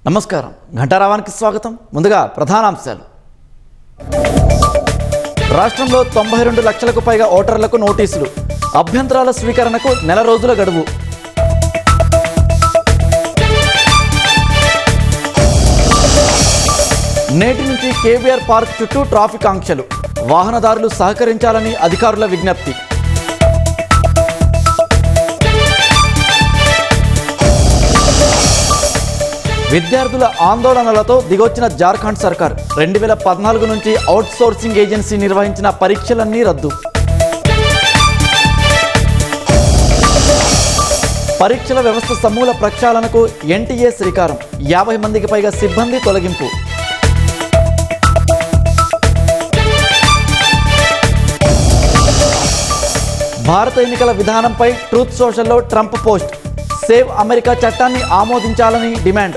నమస్కారం. ఘంటారావానికి స్వాగతం. ముందుగా ప్రధానాంశాలు. రాష్ట్రంలో 92 లక్షలకు పైగా ఓటర్లకు నోటీసులు. అభ్యంతరాల స్వీకరణకు నెల రోజుల గడువు. నేటి నుంచి కేబీఆర్ పార్క్ చుట్టూ ట్రాఫిక్ ఆంక్షలు. వాహనదారులు సహకరించాలని అధికారుల విజ్ఞప్తి. విద్యార్థుల ఆందోళనలతో దిగొచ్చిన జార్ఖండ్ సర్కార్ 2014 నుంచి అవుట్సోర్సింగ్ ఏజెన్సీ నిర్వహించిన పరీక్షలన్నీ రద్దు. పరీక్షల వ్యవస్థ సమూల ప్రక్షాళనకు ఎన్టీఏ శ్రీకారం. 50 మందికి పైగా సిబ్బంది తొలగింపు. భారత ఎన్నికల విధానంపై ట్రూత్ సోషల్లో ట్రంప్ పోస్ట్. సేవ్ అమెరికా చట్టాన్ని ఆమోదించాలని డిమాండ్.